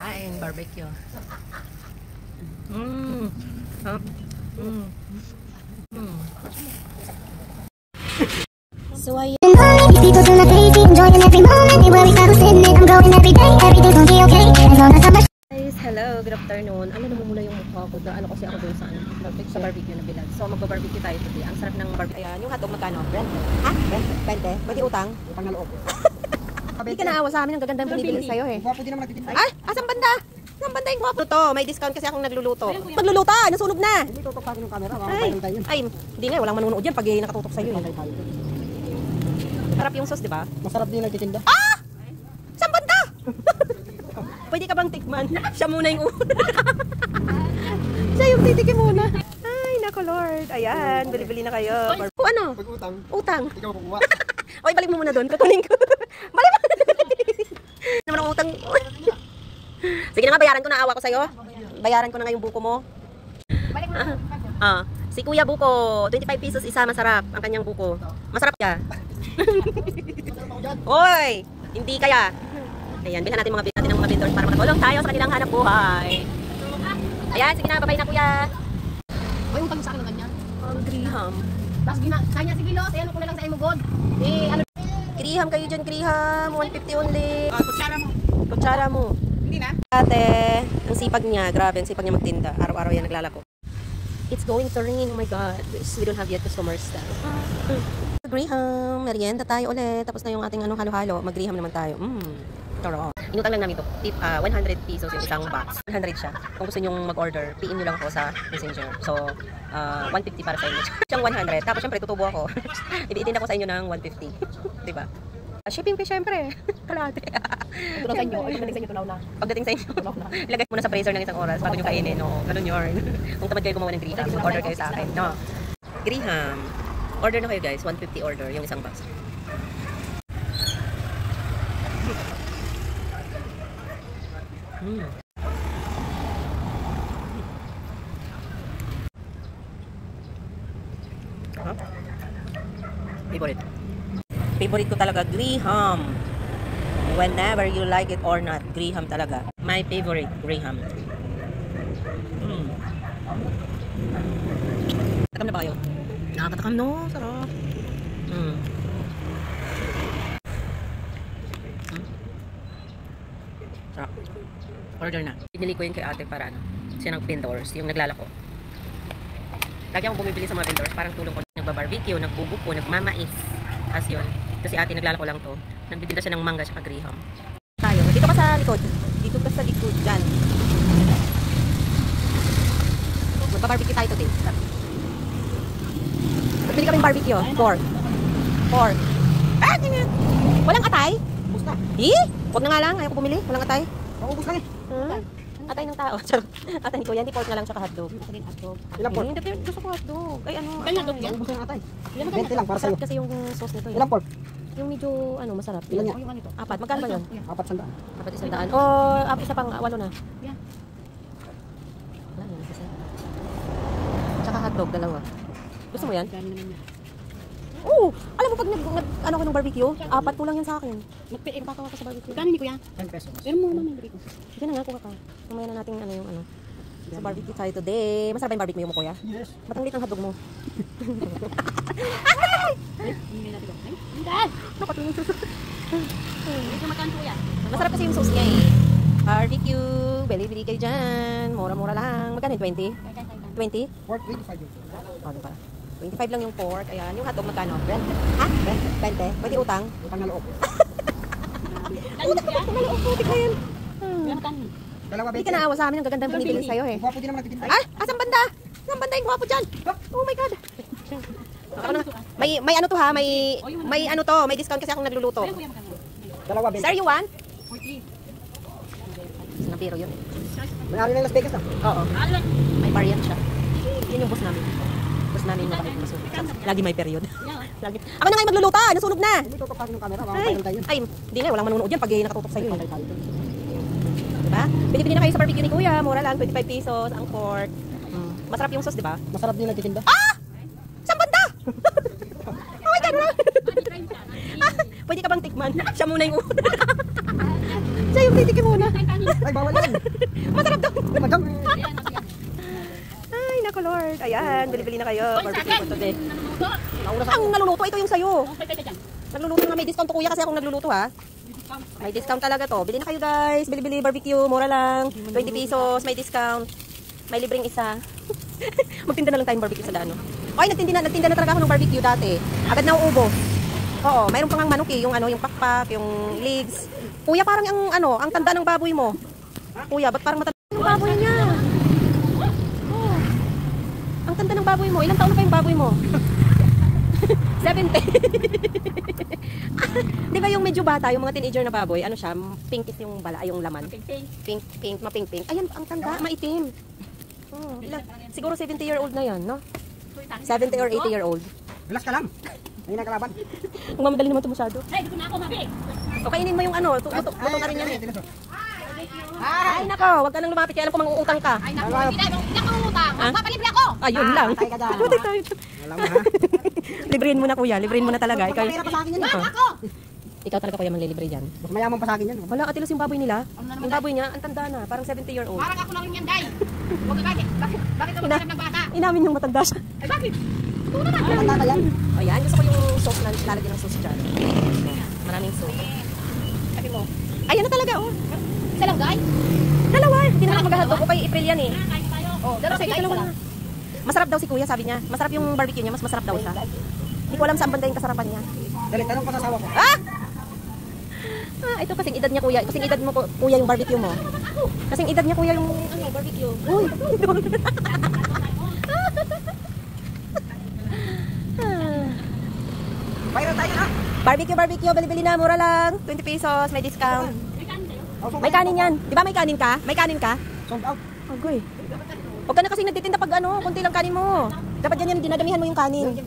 Kain, barbecue. Mmm. Mmm. Mmm. So I people do not crazy, enjoying every moment. They worry about who's in it. I'm going every day. Everything's gonna be okay as long as I'm Guys, hello, good afternoon. Ano namumula yung mukha ko? Ano kasi ako doon sa barbecue na bilad. So magba-barbecue tayo today. Ang sarap ng barbecue. Ayan, yung hotdog magkano? 20. Ha? 20? Pwede utang? Utang na loob. Hindi ka naawa sa amin. Ang gagandang binibili sa'yo eh. Gwapo din naman nagtitinda. Ay! Asang banda? Asang banda yung gwapo to? May discount kasi akong nagluluto. Magluluto! Nasunog na! Hindi tutok pa yung camera. Ay, hindi nga. Walang manunood yan pag nakatutok sa'yo eh. Sarap yung sauce, di ba? Masarap din nagtitinda. Ah! Asang banda? Pwede ka bang tikman? Siya muna yung una. Siya yung titikim muna. Ay, nako Lord. Ayan, bili-bili na kayo. O ano? Pag-utang. Utang. Ikaw kukuha. Oy, balik mo muna doon. Kukunin ko. Balik mo. Naman ang utang. Sige na nga, bayaran ko na. Awa ko sa'yo. Bayaran ko na nga yung buko mo. balik mo. Si Kuya Buko, 25 pesos isa, masarap ang kanyang buko. Masarap siya. Hoy, hindi kaya. Ayan, bilhan natin ng mga vendors para makatulong tayo sa kanilang hanap buhay. Ayan, sige na, babay na Kuya. Uy, utang sa akin naman yan. Ang griham. Tapos kanya sige lo, sayan ko na lang sa imo god. Ano? Griham kayo dyan, griham. 150 only. Kutsara mo. Kutsara mo. Hindi na. Ate, ang sipag niya, grabe, ang sipag niya magtinda. Araw-araw yan naglalako. It's going to rain, oh my god. We don't have yet customers now. Griham, merienda tayo ulit. Tapos na yung ating halo-halo. Mag-griham naman tayo. Taro. Inutang lang namin ito. 100 pesos yung isang box. 100 siya. Kung gusto nyong mag-order, PM nyo lang ako sa Messenger. So, 150 para sa inyo. Siyang 100. Tapos syempre, tutubo ako. Ibiitinda ko sa inyo ng 150. Diba? Shipping fee syempre. Kalate. Ito lang sa inyo. Pagdating sa inyo, tunaw na. Pagdating sa inyo, ilagay mo na sa freezer ng isang oras bago nyo kainin. No? Ganun yun. Kung tamad kayo gumawa ng griham, order kayo sa akin. No? Griham. Order na kayo guys. 150 order yung isang box. Favorite ko talaga, griham. Whenever you like it or not, griham talaga. My favorite, griham. Katam na ba kayo? Nakakatakam, no? Sarap. Sarap. Order na. Pinili ko yun kay ate para ano, siya ng vendors, yung naglalako. Lagi akong bumibili sa mga vendors, parang tulong ko. Nagbabarbecue, nagbubuko, nagmamais. As yun. Kasi ate naglalako lang to. Nagbibinta siya ng mangga at griham. Tayo. Dito ka sa likod. Dito ka sa likod. Dyan. Magbabarbecue tayo today. Bili kaming barbecue. Pork. Ah! Walang atay? Ubus na. Huwag na nga lang. Ayaw ko bumili. Walang atay. Ubus na eh. Atay ng tao. Atay ni Kuya. Hindi pork na lang tsaka hotdog. Ilang pork? Hindi, gusto ko hotdog. Ay ano? Ubus na atay. 20 lang para sa'yo. Masarap kasi yung sauce nito. Ilang pork? Yung medyo masarap. Ilan yan? 4. Magkano ba yun? 400. 400. O, isa pang 8 na. Yeah. Wala na, isa. Tsaka hotdog, dalawa. Gusto mo yan? Oo! Alam mo pag ano ko ng barbecue, 4 lang yan sa akin. Magpapakawa ka sa barbecue. Gano'n ni kuya? 10 pesos. Pero mo naman bili ko. Sige na nga, kuha ka. Mamaya na natin yung sa barbecue tayo today. Masarap ba yung barbecue mo, kuya? Yes. Ba't ang lit ng hotdog mo? Hindi natin ko. Ay, Nakatingin sa medyo magkano kuya? Masarap kasi yung sauce niya eh. Barbecue, bili-bili kayo dyan. Mura-mura lang. Magkano yung 20? 20? Pork 25 yun. Ano pala? 25 lang yung pork. Ayan, yung hotdog magkano? 20. Ha? 20? Pwede utang? Utang na loob. Utang na loob. Putik na yan. Kuya, magkano? Dalawa Hindi ka naawa sa amin. Ang gagandang binibili sa'yo eh. Gwapo din naman nagtitinda. Ay! Asang banda? Asang banda yung gwapo dyan? Oh my God. May ano to ha? May ano to? May discount kasi akong nagluluto. Kuya, magkano? Dalawa 20. Sir, you want? 40. Sinabiro yun eh. May-ari ng Las Vegas na. Oo. May variant siya. Yun yung boss namin. Boss namin na bakit masunog. Lagi may period. Lagi. Ako na nga yung magluluto. Nasunog na. Hindi tutok pa yung camera. Ay, hindi nga. Walang manunood yan pag nakatutok sa'yo. Diba? Pinipili na kayo sa barbecue ni Kuya. Mura lang. 25 pesos ang pork. Masarap yung sauce, diba? Masarap din nagtitinda. Ah! Saan banda? Oh my God. Pwede ka bang tikman? Siya muna yung una. Siya yung Tikim muna. Ay, bawal yan. Masarap daw. Madam. Ay, naku Lord. Ayan, bili-bili na kayo. Barbecue for today. Ang naluluto, ito yung sayo. Nagluluto nga, may discount to kuya kasi akong nagluluto ha. May discount talaga to. Bili na kayo guys. Bili-bili barbecue, mura lang. 20 pesos, may discount. May libreng isa. Magtinda na lang tayong barbecue sa daan. No? Oy, nagtinda na talaga ako ng barbecue dati. Agad na uubos. Oo, mayroon pang manok eh, yung yung pakpak, yung legs. Kuya, parang ang tanda ng baboy mo. Kuya, ba't parang matanda yung baboy niya? Oh. Ang tanda ng baboy mo. Ilang taon na pa yung baboy mo? 70. Di ba yung medyo bata, yung mga teenager na baboy, ano siya, pinkit yung bala, yung laman. Pink, mapink-pink. Ayan, ang tanda, maitim. Oh, siguro 70-year-old na yan, no? 70 or 80-year-old. Relax ka lang. Hindi na kalaban. Kung mamadali naman ito masyado. O kainin mo yung luto na rin yan eh. Ay, nako, wag ka nang lumapit, kaya alam ko mang-uutang ka. Ay, naku, hindi na ako utang. Magpapalibre ako. Ayun lang. Patay ka dyan. Patay tayo. Alam mo ha. Librihin mo na kuya, librihin mo na talaga. Ikaw, Pera pa sa akin yan. Ako. ikaw talaga kuya manlilibre dyan. Mas mayaman pa sa akin yan. Wala, atilos yung baboy nila. Yung baboy niya, ang tanda na, parang 70-year-old. Parang ako na rin yan, Day. Huwag ka bakit? Bakit ako maghanap ng bata? Inamin yung matanda siya. Ay, bakit? Tuna na. Matanda ka yan. Ayan, gusto ko yung sauce na lalagyan ng sauce dyan. Maraming sauce. Sabi mo, Ayan na talaga, oh. isa lang, Day? Dalawa, hindi na maghahandog ko kay April yan eh. Kain tayo. Oh, Sige, dalawa na. Masarap daw si kuya, sabi niya. Masarap yung barbecue niya, mas masarap daw siya. Hindi ko alam saan banda yung kasarapan niya. Dali, tanong ko sa asawa ko. Ah! Ito kasing edad niya kuya. Kasing edad mo kuya yung barbecue mo. Kasing edad niya kuya yung barbecue. Uy! Bayran tayo na. Barbecue, bili-bili na, mura lang. 20 pesos, may discount. May kanin yan. Di ba may kanin ka? May kanin ka? Sold out. Agoy. Huwag ka na kasing nagtitinda pag konti lang kanin mo. Dapat yan dinadamihan mo yung kanin.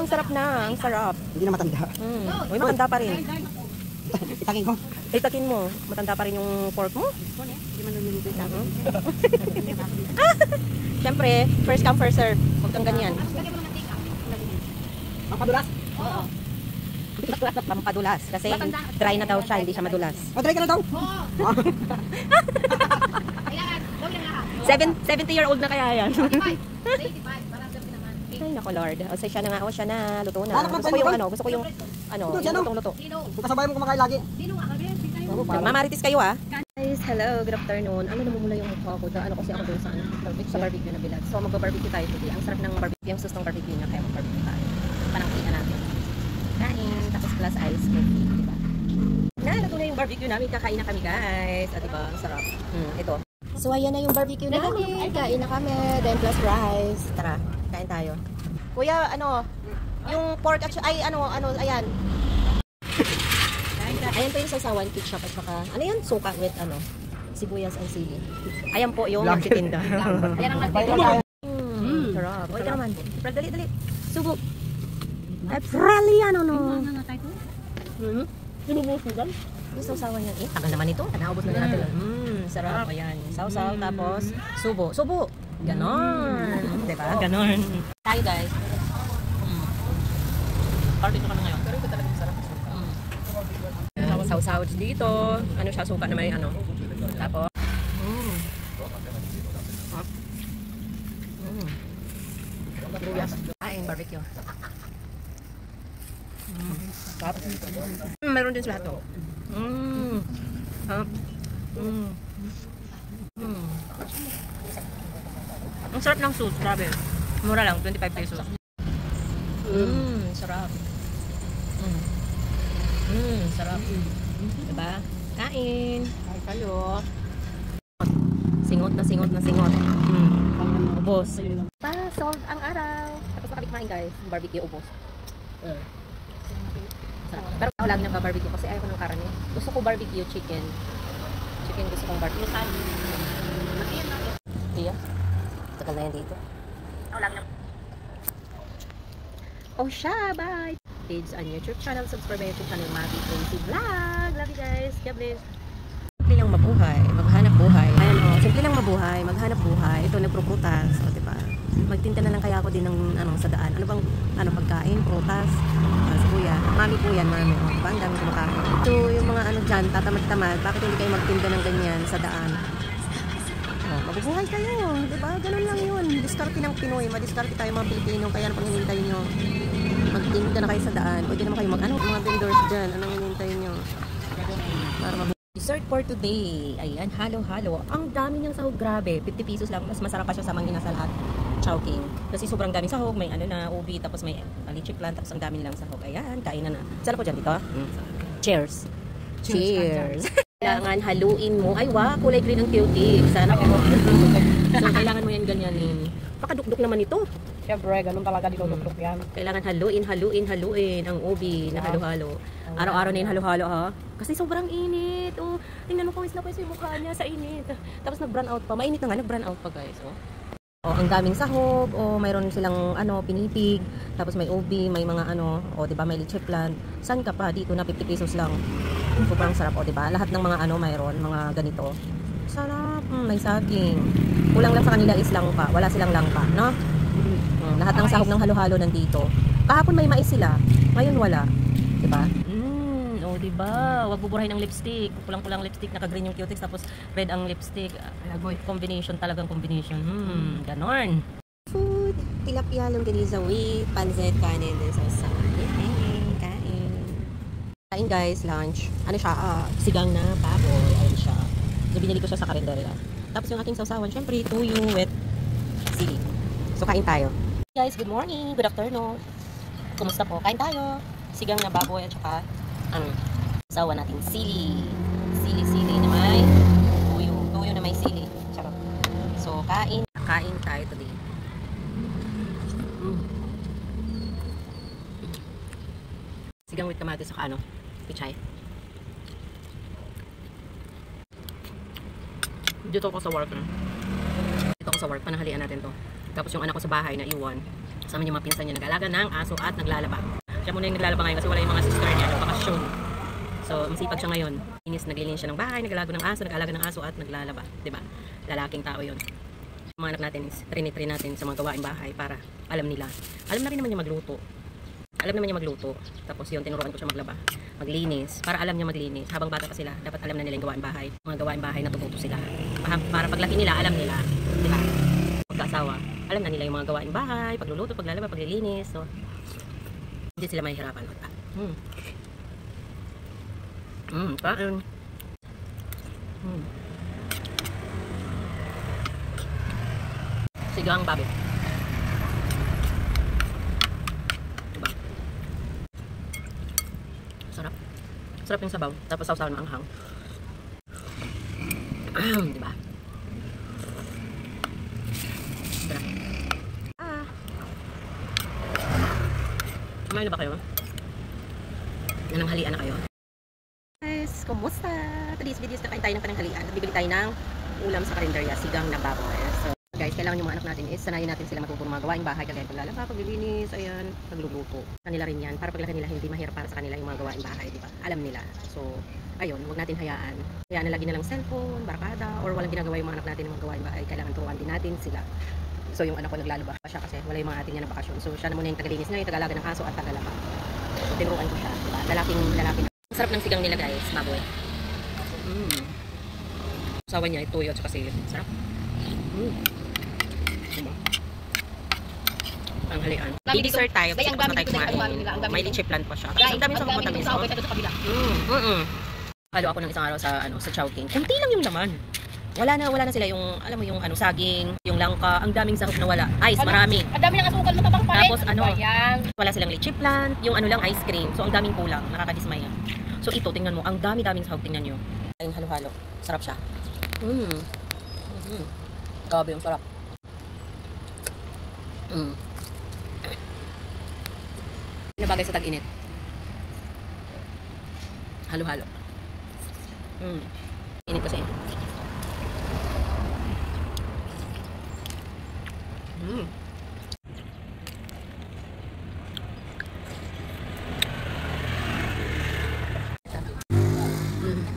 Sarap na, ang sarap. Hindi na matanda. Uy, matanda pa rin. Itakin ko. Itakin mo, matanda pa rin yung pork mo. Hindi man niluluto ito. Siyempre, first come, first serve. Huwag kang ganyan. Pampadulas? Pampadulas. Kasi dry na daw siya, hindi siya madulas. Madali ka na daw. Kailangan, gawin lang lahat. 70-year-old na kaya yan. 85. 85. Parang gabi naman. Ay, nako Lord. O, siya na nga. O, siya na. Luto na. Anak ng Gusto ko yung panginoon. gusto ko yung lutong-luto. Dino. Kung kasabay mo kumakain lagi. Dino nga kami. Dino. Mamarites kayo ah. Guys, hello. Good afternoon. Namumula yung mukha ko. Ano kasi ako doon sa barbecue na bilad. So, magba-barbecue tayo today. Ang sarap ng barbecue. Yung sauce ng barbecue niya. Kaya mag-barbecue tayo. Panangkitan natin. Kain. Tapos plus ice coffee. Diba? Luto na yung barbecue namin. Kakain na kami guys. At diba? Ang sarap. Ito. So, ayan na yung barbecue namin. Kain na kami. Then plus rice. Tara. Kain tayo. Kuya, yung pork at ayan. Ayan po yung sausawan, ketchup at saka, suka with sibuyas and sili. Ayan po yung nagtitinda. Ayan ang Bayran tayo. Sarap. O, ito naman. April, dali. Subo. April, yan, Yung sausawan yan. Tagal naman ito. Naubos na natin. Sarap. Ayan. Sausaw, tapos subo. Ganon. Diba? Ganon. Tayo guys. Party ko na ngayon. Pero ito talaga masarap. Sausaw dito. Siya, suka na may Tapos. Barbecue. Meron din sila ito. Ang sarap ng sauce, grabe. Mura lang, 25 pesos. Sarap. Sarap. Diba? Kain. Kain kayo. Singot na singot. Ubos. Solve ang araw. Tapos nakabikmain guys. Barbecue, ubos. Sarap. Pero ako lang nagba-barbecue kasi ayaw ko ng karne. Gusto ko barbecue chicken. Gusto kong barbecue. Iya. Tagal na yan dito. Ako lang siya. Bye! Page on YouTube channel. Subscribe my YouTube channel, Mavi Crazy Vlog. Love you guys. God bless. Simple lang mabuhay. Maghanap buhay. Ayan o. Simple lang mabuhay. Maghanap buhay. Ito, nagpro-prutas. O, diba? Magtinta na lang kaya ako din ng sa daan. Ano bang pagkain? Prutas. Si kuya. Mami po yan, mami. O, diba? Ang dami kumakain. Ito, yung mga dyan, tatamad-tamad, bakit hindi kayo magtinda ng ganyan sa daan? Oh, mabubuhay kayo, diba? Ganun lang yun. Diskarte ng Pinoy, madiskarte tayo mga Pilipino, kaya pang hinintay nyo. Magtinda na kayo sa daan. Pwede naman kayo mga vendors dyan. Anong hinintay nyo? Para dessert for today. Ayan, halo-halo. Ang dami niyang sahog, grabe. 50 pesos lang. Mas masarap pa siya sa mga inasalaat. Chowking. Kasi sobrang daming sahog. May ano na, ubi, tapos may lychee plant, tapos ang dami nilang sahog. Ayan, kain na na. Saan po dyan dito? Cheers. Cheers. Kailangan haluin mo. Ay, wow, kulay green ang cutie. Sana ko. So, kailangan mo yan ganyanin. Pakadukduk naman ito. Siyempre, ganun talaga dinudukduk yan. Kailangan haluin ang ubi na halo-halo. Araw-araw na yung halo-halo ha. Kasi sobrang init. Oh, tingnan mo pawis na pawis yung mukha niya sa init. Tapos nag-brown out pa. Mainit na nga, nag-brown out pa guys. Oh, ang daming sahog. Oh, mayroon silang pinipig. Tapos may ubi, may mga di ba, may lychee plant. San ka pa? Dito na 50 pesos lang. Sobrang sarap, di ba? Lahat ng mga mayroon, mga ganito. Sarap. May saging. Kulang lang sa kanila is langka. Wala silang langka, no? Lahat ng sahog ng halo-halo nandito. Kahapon may mais sila. Ngayon wala. Diba? Diba? Huwag buburahin ng lipstick. Pulang-pulang lipstick. Naka-green yung cutex. Tapos red ang lipstick. Combination. Talagang combination. Ganon. Food. Tilapia longganisa with pancit, kanin, and sauce. Kain. Kain guys. Lunch. Ano siya? Sigang na baboy. Ayun siya. So, binili ko siya sa karinderya. Tapos yung aking sausawan. Syempre, tuyo with sili. So, kain tayo. Guys, good morning, good afternoon. Kumusta po? Kain tayo. Sigang na baboy at saka ang sawa natin sili. Sili na may tuyo. Tuyo na may sili. Charot. So, kain tayo today. Sigang with kamatis saka pichay. Dito ako sa work. Pananghalian natin to. Tapos yung anak ko sa bahay na iwan. Kasama niya mga pinsan niya nag-alaga ng aso at naglalaba. Siya muna yung naglalaba ngayon kasi wala yung mga sister niya nagpakasyon. So, masipag siya ngayon. Naglilinis siya ng bahay, nag-alaga ng aso at naglalaba. Diba? Lalaking tao yun. Yung mga anak natin is trinitry natin sa mga gawain bahay para alam nila. Alam na rin naman niya magluto. Tapos yun, tinuruan ko siya maglaba. Maglinis. Para alam niya maglinis. Habang bata pa sila, dapat alam na nila yung gawain bahay. Mga gawain bahay natututo sila. Para paglaki nila, alam nila. Diba? Pagkasawa, alam na nila yung mga gawain bahay, pagluluto, paglalaba, paglilinis. So, hindi sila mahihirapan. Kain. Sigang baboy. Diba? Sarap. Sarap yung sabaw. Tapos sausawan ng anghang. Diba? Kumain na ba kayo? Nananghalian na kayo? Guys, kumusta? Today's video is nakain tayo ng pananghalian. Bibili tayo ng ulam sa karinderya, sigang na baboy. So guys, kailangan yung mga anak natin is sanayin natin sila matutong mga gawain bahay, kagaya paglalaba, paglilinis, ayan, pagluluto. Kanila rin yan, para paglaki nila hindi mahirap para sa kanila yung mga gawain bahay, di ba? Alam nila. So, ayun, huwag natin hayaan. Hayaan na lagi na lang cellphone, barkada, or walang ginagawa yung mga anak natin ng mga gawain bahay. Kailangan turuan din natin sila. So yung anak ko naglalaba pa siya kasi wala yung mga ating niya ng bakasyon. So siya na muna yung tagalinis ngayon, tagalaga ng aso at tagalaba. So tinuruan ko siya, diba? Lalaking. Sarap ng sigang nila guys, baboy. Sawa niya, ituyo at saka sili. Sarap. Diba? Ang halian. Dessert tayo kasi tapos na tayo kumain. May lychee plant pa siya. Ang dami sa matamis. Halo ako ng isang araw sa Chowking. Kunti lang yung laman. Wala na sila yung, alam mo yung saging, yung langka, ang daming sahog na wala. Ice, marami. Ang dami ng asukal, matabang pa rin. Tapos wala silang lychee plant, yung lang ice cream. So ang daming kulang, nakakadismaya. So ito, tingnan mo, ang daming sahog, tingnan nyo. Yung halo-halo, sarap siya. Grabe yung sarap. Nabagay sa tag-init. Halo-halo. Init kasi.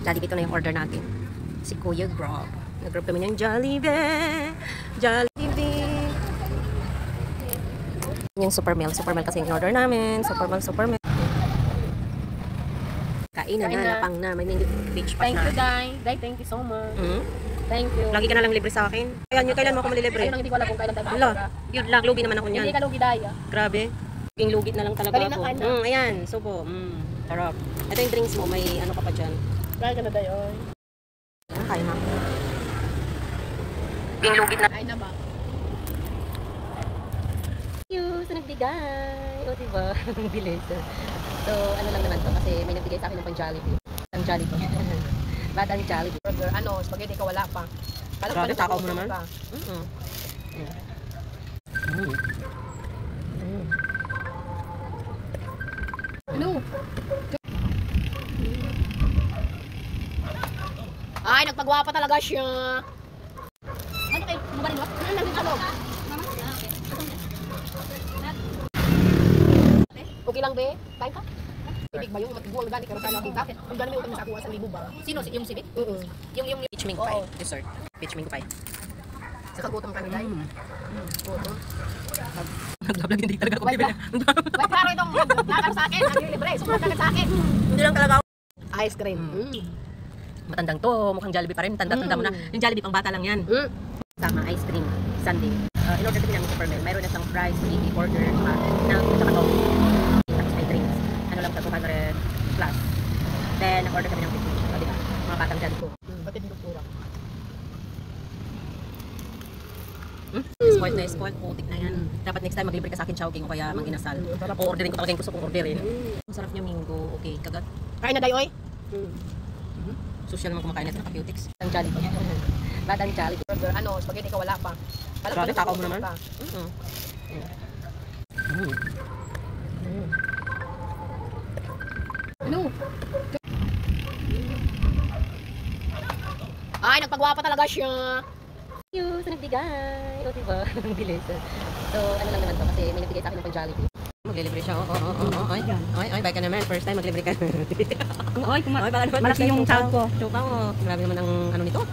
Jollibee, ito na yung order natin. Si Kuya Grab. Nag-grab kami ng Jollibee. Yung Supermel. Supermel kasi yung order namin. Supermel. Kain Kainan Kain na, na. lapang na. May mini beach pass Thank na. you, Day. Day, thank you so much. Hmm? Thank you. Lagi ka na lang libre sa akin. Kaya nyo, kailan mo ako malilibre? Ayun ang hindi ko alam kung kailan tayo Wala. makakita. Yun lang, lugi naman ako niyan. Hindi ka lugi, Day. Grabe. Luging lugit na lang talaga Dali na, ako. kain na. Ayan, subo. Sarap. Ito yung drinks mo, may ano ka pa dyan. Kain ka na, Day. Oy. Kain na. Luging lugit na. Kain na ba? Thank you sa nagbigay. O, diba? Ang bilis. So, ano lang naman to kasi may nagbigay sa akin ng pang Jollibee. Ang Jollibee. Batang Jollibee. Burger, ano, spaghetti ka wala pa. Kala ko Grabe, pa takaw mo nagugutom naman. ka. Ano? Ay, nagpagwapa talaga siya. Ano kayo? Mabalin mo? Ano lang yung tawag? Okay lang, be? Kain ka? Ibig ba yung matiguang gani pero sana kita? Kung gani may utang sa kuha sa libo ba? Sino? Yung sibit? Oo. Yung Peach mango pie. Dessert. Peach mango pie. sa kagutom kanila. Gutom. Naglablog hindi talaga ako Wait bibili. Wait, klaro itong nakar sa akin. Ang libre. Sumunod ka sa akin. Hindi lang talaga ako. Ice cream. Matandang to, mukhang Jollibee pa rin. Tanda-tanda mo na. Yung Jollibee pang bata lang yan. Sama, ice cream, sundae. In order kami namin sa Superman, mayroon na siyang fries, spaghetti, burger, ng tsaka to. Tapos may drinks. Ano lang sa 200 plus. Then, nag-order kami ng pizza. O, diba? Mga batang Jollibee. Batid ng pura. Spoiled na spoiled, putik na yan. Dapat next time maglibre ka sa akin chowking o kaya mang inasal. O orderin ko talaga yung gusto kong orderin. Ang sarap niya minggo. Okay, kagat. Kain na, Dayoy. Social naman kumakain natin ng Caputics. Ang Jollibee. Batang Jollibee. Burger, ano, spaghetti ka wala pa. Kala ko Grabe, takaw mo nagugutom naman. ka. Ano? Ay, nagpagwapa talaga siya. Thank you sa nagbigay. O, diba? Ang bilis. So, ano lang naman to kasi may nagbigay sa akin ng pang Jollibee. Maglilibre siya. Ay, bye ka naman. First time maglibre ka. Ay, malaki yung child ko. Chupa mo. Grabe naman ang ano nito.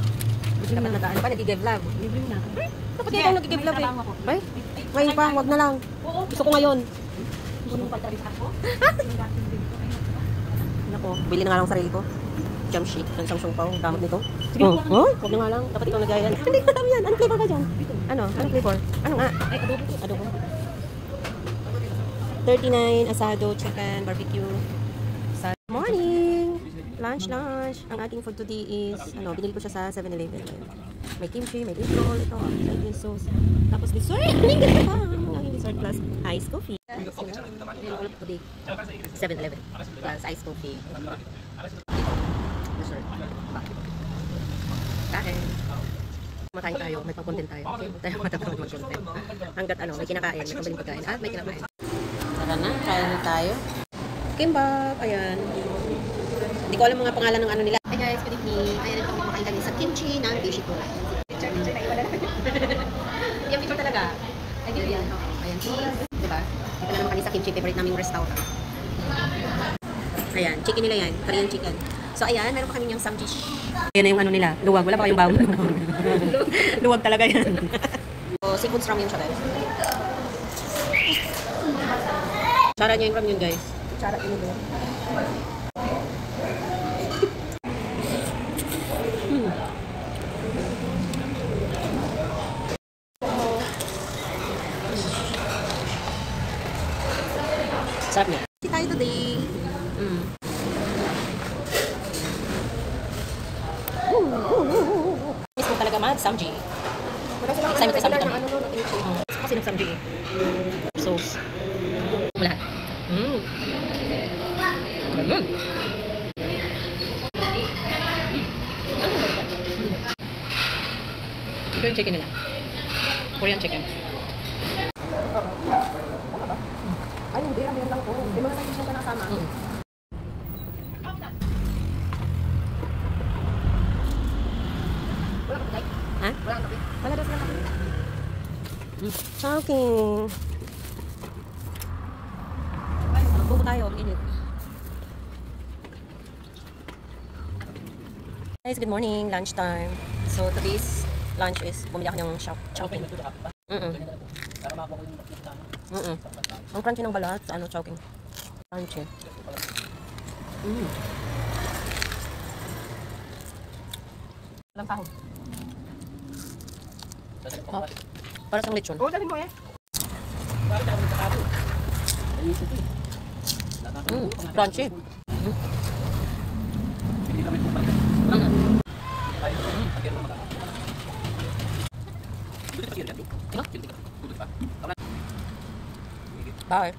Dapat nataan pa, nag-give love. Libre na. Dapat ikaw nag-give love eh. Ay, ngayon pa, wag na lang. Gusto ko ngayon. Nako, bili na nga lang sarili ko. Jam shake, ng Samsung pa, ang gamot nito. Sige, wag na nga lang. Dapat ikaw nag-gaya yan. Hindi ko alam yan. Anong flavor ba dyan? Ano? Anong flavor? Ano nga? Ay, adobo. Adobo. 39, asado, chicken, barbecue. Morning! Lunch. Ang ating food today is, binili ko siya sa 7-Eleven. May kimchi, may beef roll, ito, soybean sauce. Tapos dessert! Ang ganda pa! Ang aking dessert plus iced coffee. Binili ko today. 7-Eleven plus iced coffee. Dessert. Kain. Makain tayo, may pang-content tayo. Okay, tayo matatawag mag-content. Hanggat may kinakain, may pambiling pagkain, at may kinakain. Tara na, kain na tayo. Kimbap, ayan. Hindi ko alam mga pangalan ng ano nila. Hi guys, good evening. Ayan, ito kumakain kami sa kimchi ng Bishiko. Picture na iwala na. Yung picture talaga. Ay, dito yan. Ayan, cheese. Diba? Dito na naman kami sa kimchi, favorite naming restaurant. Ayan, chicken nila yan. Korean chicken. So ayan, meron pa kami yung samjish. Ayan na yung ano nila. Luwag. Wala pa kayong bawang. Luwag talaga yan. So, seafood ramyun siya guys. Tsara niya yung ramyun guys. Tsara yun doon. Sarap niya. Kasi tayo today. Miss mo talaga mag-samji. Excited sa samji kami. Kasi nag-samji eh. Sauce. Lahat. Ito yung chicken nila. Korean chicken. Ay, hindi. Ang lang ko. May mga sakit siya nakasama. Wala ka ba? Ha? Wala ka ba? Wala daw sila. Chowking. Magbubo tayo. Init. Guys, good morning. Lunch time. So, today's lunch is bumili ako ng chowking. Ang crunchy ng balat sa chowking. Crunchy. Lang kahon. Oh, para sa lechon. Oo, dalhin mo eh. Crunchy. Bye.